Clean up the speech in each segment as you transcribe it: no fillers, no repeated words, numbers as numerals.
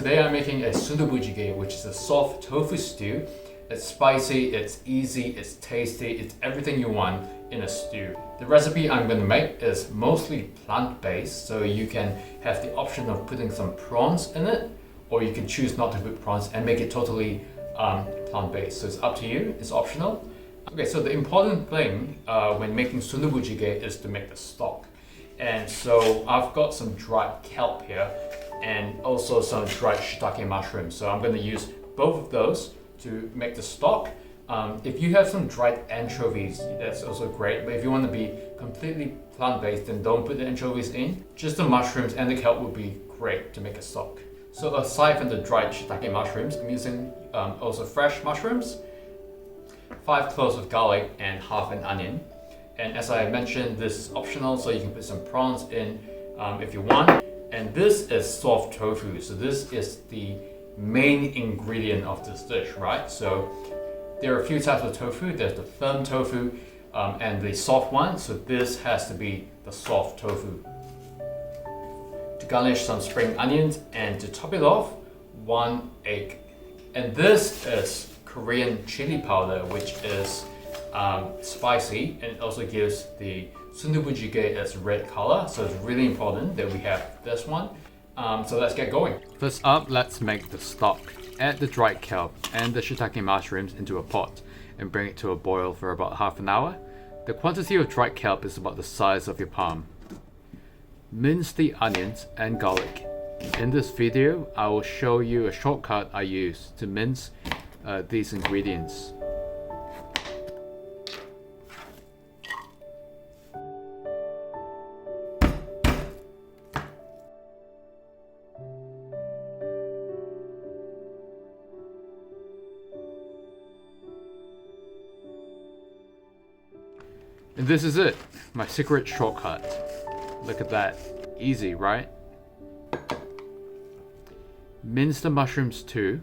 today I'm making a Sundubu Jjigae, which is a soft tofu stew. It's spicy, it's easy, it's tasty, it's everything you want in a stew. The recipe I'm going to make is mostly plant-based, so you can have the option of putting some prawns in it, or you can choose not to put prawns and make it totally plant-based. So it's up to you, it's optional. Okay, so the important thing when making Sundubu Jjigae is to make the stock. And so I've got some dried kelp here and also some dried shiitake mushrooms. So I'm going to use both of those to make the stock. If you have some dried anchovies, that's also great. But if you want to be completely plant-based, then don't put the anchovies in. Just the mushrooms and the kelp would be great to make a stock. So aside from the dried shiitake mushrooms, I'm using also fresh mushrooms, 5 cloves of garlic and half an onion. And as I mentioned, this is optional, so you can put some prawns in if you want. And this is soft tofu, so this is the main ingredient of this dish, right? So there are a few types of tofu. There's the firm tofu and the soft one, so this has to be the soft tofu. To garnish, some spring onions, and to top it off, 1 egg. And this is Korean chili powder, which is spicy, and it also gives the Sundubu Jjigae its red color, so it's really important that we have this one. So let's get going. First up, let's make the stock. Add the dried kelp and the shiitake mushrooms into a pot and bring it to a boil for about half an hour. The quantity of dried kelp is about the size of your palm. Mince the onions and garlic. In this video, I will show you a shortcut I use to mince these ingredients. And this is it, my secret shortcut. Look at that, easy, right? Mince the mushrooms too.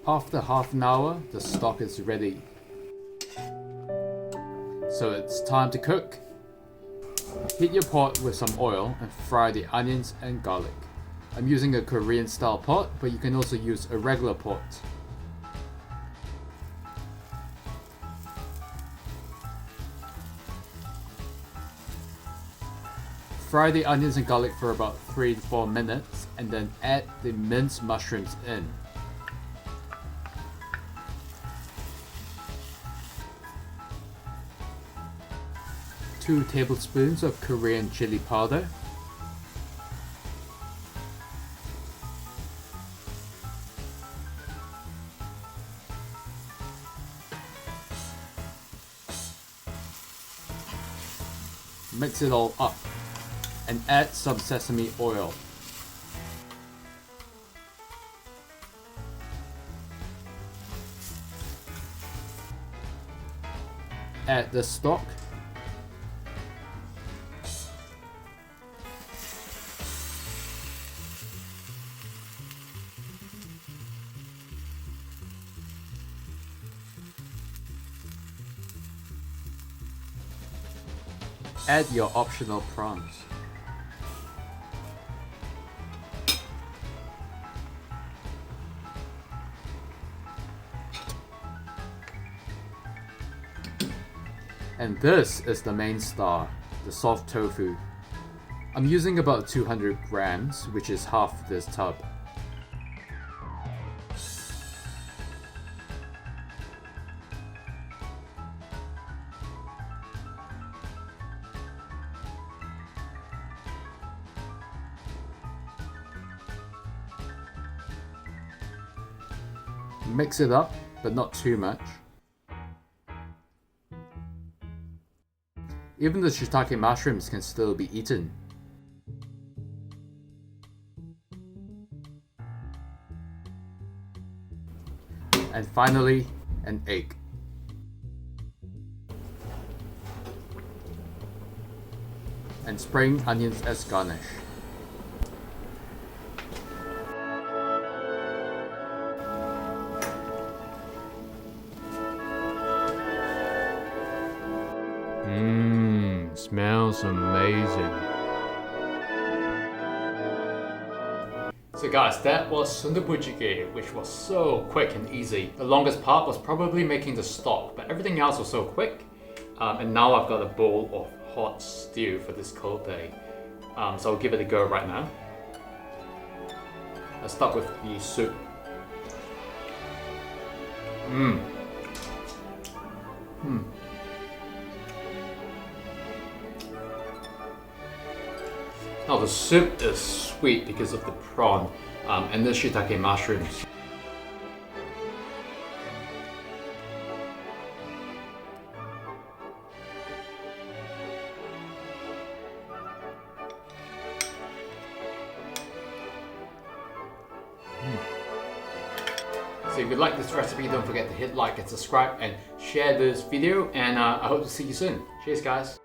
After half an hour, the stock is ready. So it's time to cook. Heat your pot with some oil and fry the onions and garlic. I'm using a Korean style pot, but you can also use a regular pot. Fry the onions and garlic for about 3 to 4 minutes and then add the minced mushrooms in. Two tablespoons of Korean chili powder. Mix it all up and add some sesame oil. Add the stock. Add your optional prawns. And this is the main star, the soft tofu. I'm using about 200 grams, which is half this tub. Mix it up, but not too much. Even the shiitake mushrooms can still be eaten. And finally, an egg. And spring onions as garnish. Smells amazing. So guys, that was Sundubu Jjigae, which was so quick and easy. The longest part was probably making the stock, but everything else was so quick. And now I've got a bowl of hot stew for this cold day. So I'll give it a go right now. Let's start with the soup. Now the soup is sweet because of the prawn and the shiitake mushrooms. So if you like this recipe, don't forget to hit like and subscribe and share this video, and I hope to see you soon. Cheers guys!